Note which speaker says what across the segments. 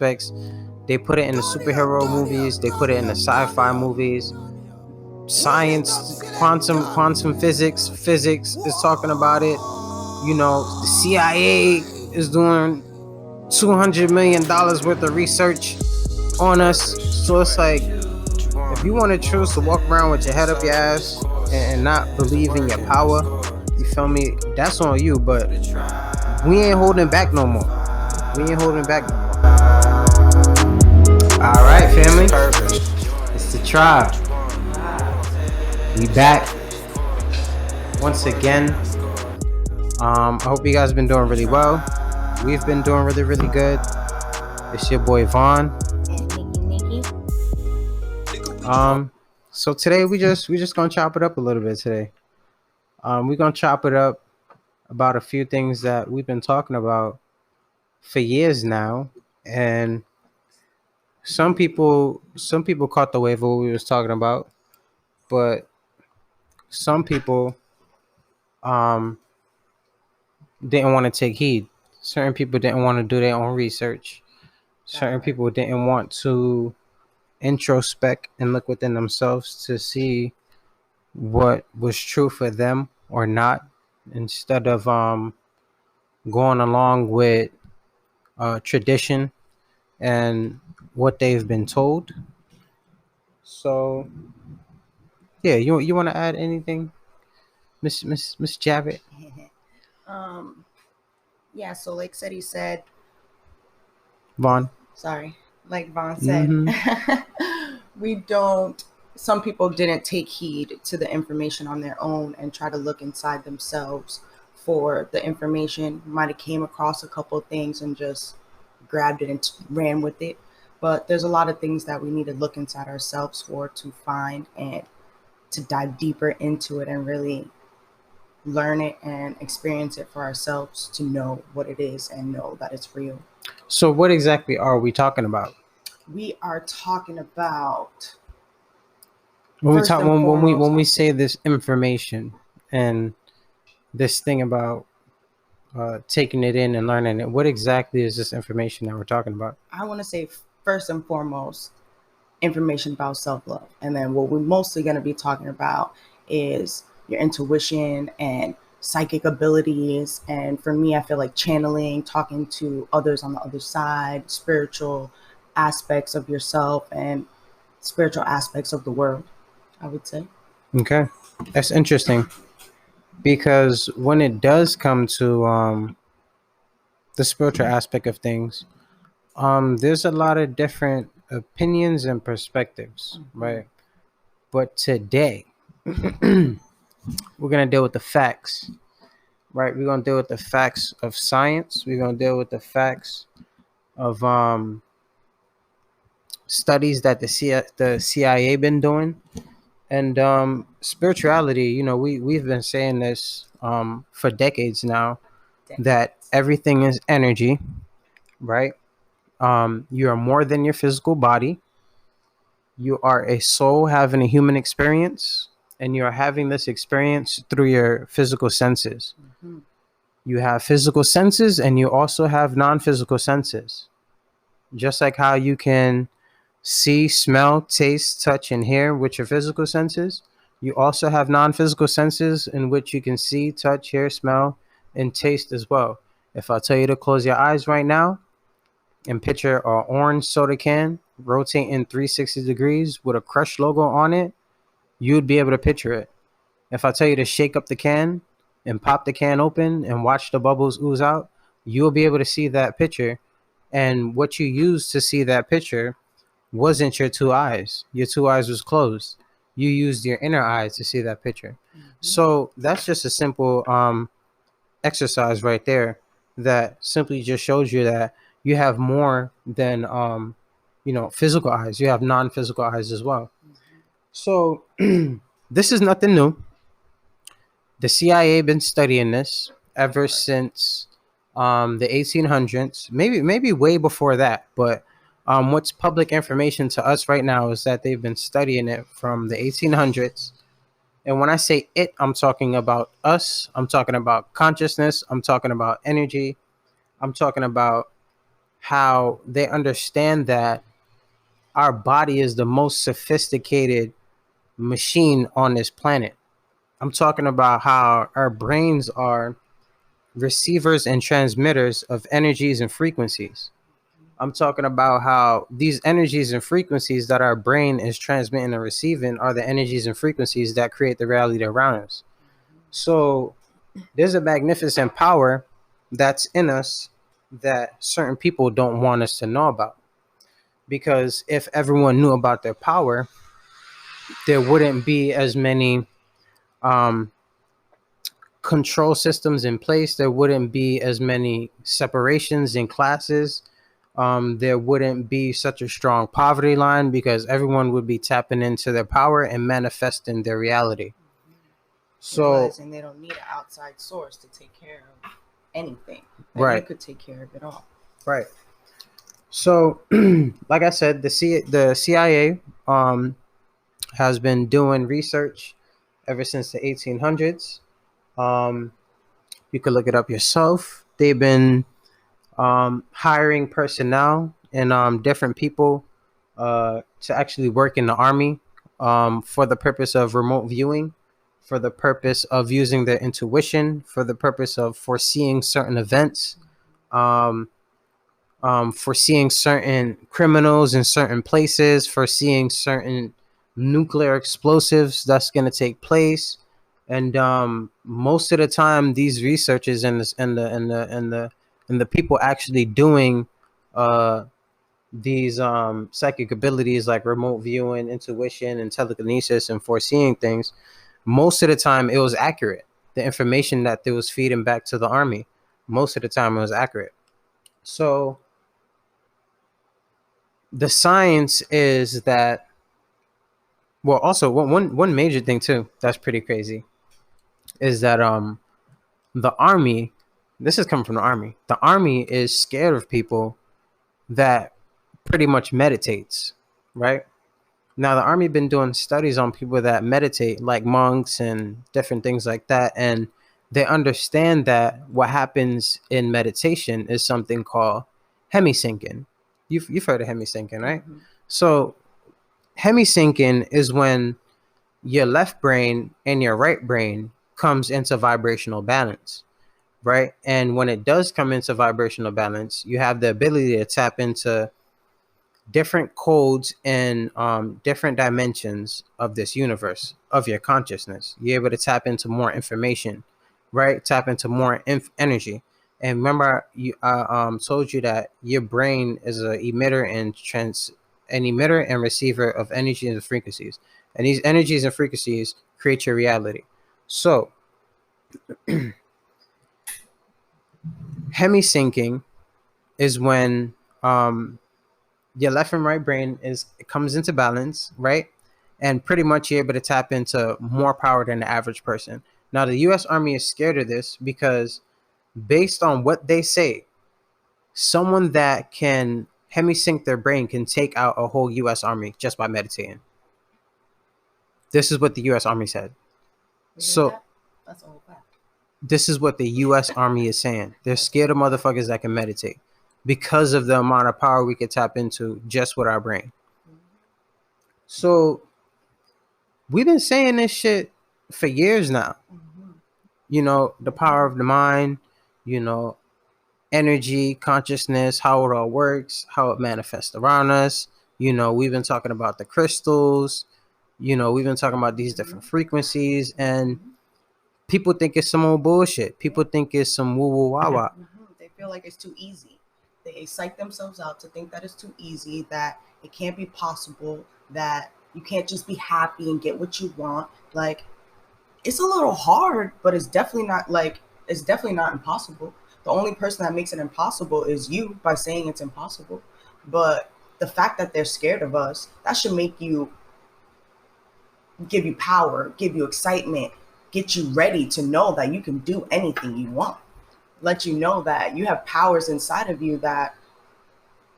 Speaker 1: aspects. They put it in the superhero movies. They put it in the sci-fi movies. Science, quantum physics is talking about it. The CIA is doing $200 million worth of research on us. So it's like, if you want to choose to walk around with your head up your ass and not believe in your power, you feel me? That's on you. But we ain't holding back no more. We ain't holding back no more. All right, family. It's the tribe. We back once again. I hope you guys have been doing really well. We've been doing really, really good. It's your boy Vaughn.
Speaker 2: And Nikki.
Speaker 1: So today we just gonna chop it up a little bit today. We're gonna chop it up about a few things that we've been talking about for years now, and some people caught the wave of what we was talking about, but some people didn't want to take heed. Certain people didn't want to do their own research. Certain people didn't want to introspect and look within themselves to see what was true for them or not, instead of going along with tradition and what they've been told. So yeah, you want to add anything, Miss Javit?
Speaker 2: Yeah, so like he said,
Speaker 1: Vaughn.
Speaker 2: sorry, like Vaughn said, some people didn't take heed to the information on their own and try to look inside themselves for the information. Might have came across a couple of things and just grabbed it and ran with it. But there's a lot of things that we need to look inside ourselves for, to find and to dive deeper into it and really learn it and experience it for ourselves, to know what it is and know that it's real.
Speaker 1: So what exactly are we talking about?
Speaker 2: We are talking about,
Speaker 1: when we say this information and this thing about taking it in and learning it, what exactly is this information that we're talking about?
Speaker 2: I want to say first and foremost, information about self-love. And then what we're mostly going to be talking about is your intuition and psychic abilities. And for me, I feel like channeling, talking to others on the other side, spiritual aspects of yourself and spiritual aspects of the world, I would say.
Speaker 1: Okay, that's interesting, because when it does come to the spiritual aspect of things, there's a lot of different opinions and perspectives, right? But today we're gonna deal with the facts, right? We're gonna deal with the facts of science. We're gonna deal with the facts of studies that the CIA been doing, and spirituality. We've been saying this for decades now, that everything is energy, right? You are more than your physical body. You are a soul having a human experience, and you are having this experience through your physical senses. You have physical senses and you also have non-physical senses. Just like how you can see, smell, taste, touch, and hear with your physical senses, you also have non-physical senses in which you can see, touch, hear, smell, and taste as well. If I tell you to close your eyes right now and picture an orange soda can rotating 360 degrees with a Crush logo on it, you'd be able to picture it. If I tell you to shake up the can and pop the can open and watch the bubbles ooze out, you'll be able to see that picture. And what you used to see that picture wasn't your two eyes. Your two eyes was closed. You used your inner eyes to see that picture. So that's just a simple exercise right there that simply just shows you that you have more than physical eyes. You have non-physical eyes as well. So this is nothing new. The CIA been studying this ever since the 1800s, maybe way before that. But what's public information to us right now is that they've been studying it from the 1800s. And when I say it, I'm talking about us. I'm talking about consciousness. I'm talking about energy. I'm talking about how they understand that our body is the most sophisticated machine on this planet. I'm talking about how our brains are receivers and transmitters of energies and frequencies. I'm talking about how these energies and frequencies that our brain is transmitting and receiving are the energies and frequencies that create the reality around us. So there's a magnificent power that's in us that certain people don't want us to know about. Because if everyone knew about their power, there wouldn't be as many um, control systems in place. There wouldn't be as many separations in classes. There wouldn't be such a strong poverty line because everyone would be tapping into their power and manifesting their reality. So,
Speaker 2: realizing they don't need an outside source to take care of anything, that
Speaker 1: right,
Speaker 2: you could take care of it all.
Speaker 1: right. So, like I said, the CIA has been doing research ever since the 1800s. Um, you could look it up yourself. They've been hiring personnel and different people to actually work in the army for the purpose of remote viewing, for the purpose of using their intuition, for the purpose of foreseeing certain events, um, foreseeing certain criminals in certain places, foreseeing certain nuclear explosives that's going to take place. And most of the time, these researchers and the people actually doing uh, these psychic abilities like remote viewing, intuition, and telekinesis and foreseeing things, most of the time it was accurate. The information that they was feeding back to the army, most of the time it was accurate. So the science is that, well, also one major thing too that's pretty crazy is that the army, this is coming from the army. The army is scared of people that pretty much meditates, right? Now the army been doing studies on people that meditate, like monks and different things like that, and they understand that what happens in meditation is something called Hemi Sinking. You've heard of Hemi Sinking, right?
Speaker 2: Mm-hmm.
Speaker 1: So Hemi Sinking is when your left brain and your right brain comes into vibrational balance, right? And when it does come into vibrational balance, you have the ability to tap into different codes and different dimensions of this universe, of your consciousness. You're able to tap into more information, right? Tap into more energy. And remember, told you that your brain is an emitter and receiver of energies and frequencies, and these energies and frequencies create your reality. So, hemi sinking is when your left and right brain it comes into balance, right? And pretty much you're able to tap into more power than the average person. Now, the U.S. Army is scared of this because, based on what they say, someone that can hemisync their brain can take out a whole U.S. Army just by meditating. This is what the U.S. Army said. So,
Speaker 2: That's all fact.
Speaker 1: this is what the U.S. Army is saying. They're scared of motherfuckers that can meditate because of the amount of power we could tap into just with our brain. So, we've been saying this shit for years now.
Speaker 2: Mm-hmm.
Speaker 1: You know, the power of the mind, you know, energy, consciousness, how it all works, how it manifests around us. You know, we've been talking about the crystals, you know, we've been talking about these different frequencies, and people think it's some old bullshit. People think it's some woo woo wah wah.
Speaker 2: Mm-hmm. They feel like it's too easy. They psych themselves out to think that it's too easy, that it can't be possible, that you can't just be happy and get what you want. Like, it's a little hard, but it's definitely not impossible. The only person that makes it impossible is you by saying it's impossible. But the fact that they're scared of us, that should give you power, give you excitement, get you ready to know that you can do anything you want. Let you know that you have powers inside of you that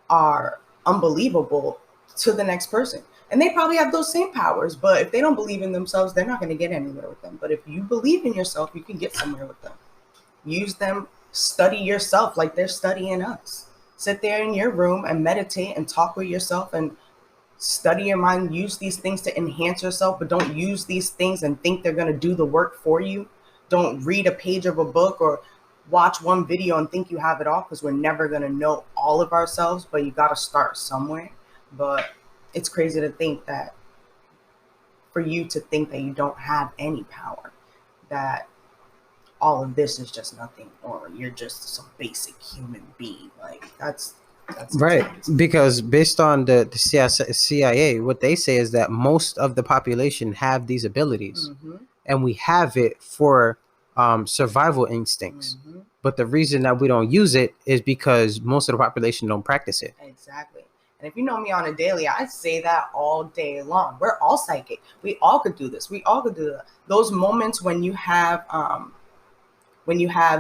Speaker 2: are unbelievable to the next person. And they probably have those same powers, but if they don't believe in themselves, they're not going to get anywhere with them. But if you believe in yourself, you can get somewhere with them. Use them, study yourself like they're studying us. sit there in your room and meditate and talk with yourself and study your mind. Use these things to enhance yourself, but don't use these things and think they're going to do the work for you. Don't read a page of a book or watch one video and think you have it all, because we're never going to know all of ourselves, but you got to start somewhere. But it's crazy to think that, for you to think that you don't have any power, that all of this is just nothing, or you're just some basic human being. Like, that's
Speaker 1: Right,
Speaker 2: intense.
Speaker 1: because based on the CIA, what they say is that most of the population have these abilities,
Speaker 2: Mm-hmm.
Speaker 1: and we have it for survival instincts.
Speaker 2: Mm-hmm.
Speaker 1: But the reason that we don't use it is because most of the population don't practice it.
Speaker 2: Exactly. And if you know me on a daily, I say that all day long. We're all psychic. We all could do this. We all could do that. Those moments when you have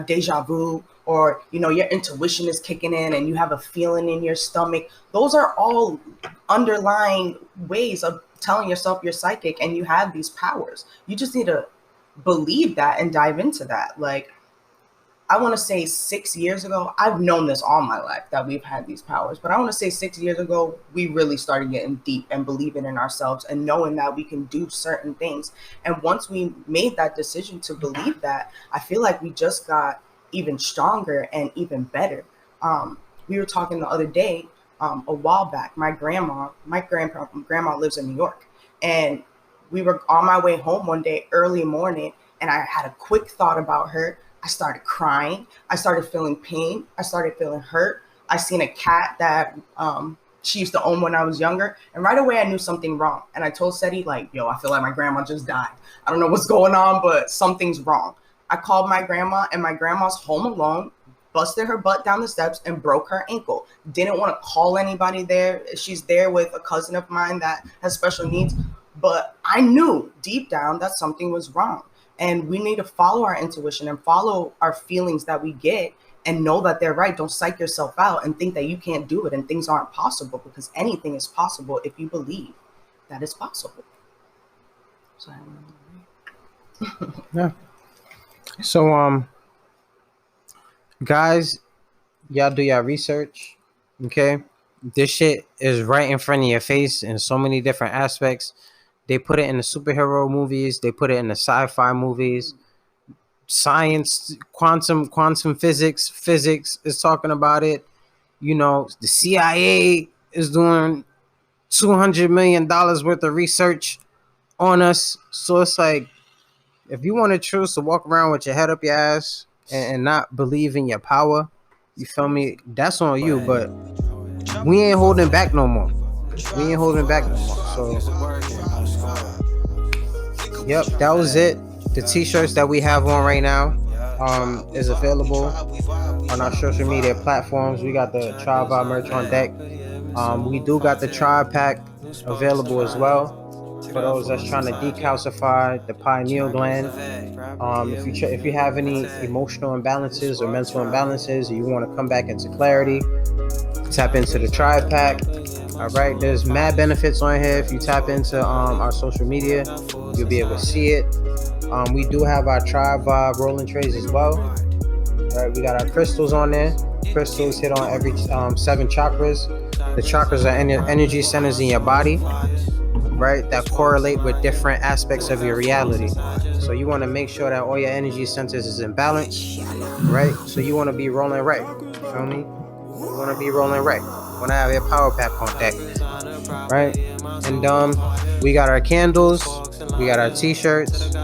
Speaker 2: deja vu, or your intuition is kicking in and you have a feeling in your stomach, those are all underlying ways of telling yourself you're psychic and you have these powers. You just need to believe that and dive into that. Like, I want to say 6 years ago, I've known this all my life that we've had these powers, but I want to say 6 years ago, we really started getting deep and believing in ourselves and knowing that we can do certain things. And once we made that decision to believe that, I feel like we just got even stronger and even better. We were talking the other day, a while back, my grandma lives in New York, and we were on my way home one day, early morning, and I had a quick thought about her. I started crying. I started feeling pain. I started feeling hurt. I seen a cat that she used to own when I was younger. And right away, I knew something wrong. And I told Seti, like, yo, I feel like my grandma just died. I don't know what's going on, but something's wrong. I called my grandma, and my grandma's home alone, busted her butt down the steps and broke her ankle. Didn't want to call anybody there. She's there with a cousin of mine that has special needs. But I knew deep down that something was wrong. And we need to follow our intuition and follow our feelings that we get and know that they're right. Don't psych yourself out and think that you can't do it and things aren't possible, because anything is possible if you believe that it's possible. So,
Speaker 1: Yeah. So guys, y'all do y'all research. Okay. This shit is right in front of your face in so many different aspects. They put it in the superhero movies, they put it in the sci-fi movies. Science, quantum physics is talking about it. The CIA is doing $200 million worth of research on us. So it's like, if you want to choose to walk around with your head up your ass and not believe in your power, you feel me? That's on you. But we ain't holding back no more. We ain't holding back no more. So, yep, that was it. The t-shirts that we have on right now is available on our social media platforms. We got the Tribe Vibe merch on deck. We do got the Tribe pack available as well for those that's trying to decalcify the pineal gland. If you have any emotional imbalances or mental imbalances, or you want to come back into clarity, tap into the Tribe pack. All right, there's mad benefits on here. If you tap into our social media, you'll be able to see it. We do have our Tribe Vibe rolling trays as well. All right, we got our crystals on there. Crystals hit on every 7 chakras. The chakras are energy centers in your body, right, that correlate with different aspects of your reality. So you want to make sure that all your energy centers is in balance, right? So you want to be rolling right. You feel me? You want to be rolling right. You want to have your power pack on deck, right? And we got our candles, we got our t-shirts.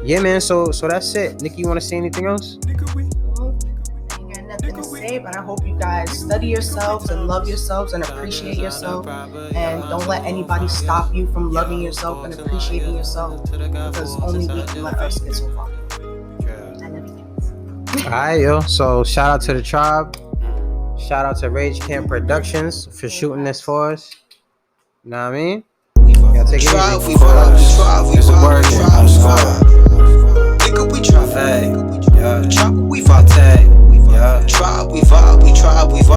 Speaker 1: Yeah, man. So that's it. Nikki, you want to say anything else?
Speaker 2: well, I ain't got nothing to say, but I hope you guys study yourselves and love yourselves and appreciate yourself. And don't let anybody stop you from loving yourself and appreciating yourself, because only we can let us get so far. I love you guys.
Speaker 1: All right, yo. So shout out to the tribe. Shout out to Rage Camp Productions for shooting this for us. You know what I mean? Y'all take it easy.
Speaker 3: It's a word in our squad. Nigga, we try. Yeah. We fought tag. Yeah. Tribe, we vibe, we tribe, we vibe.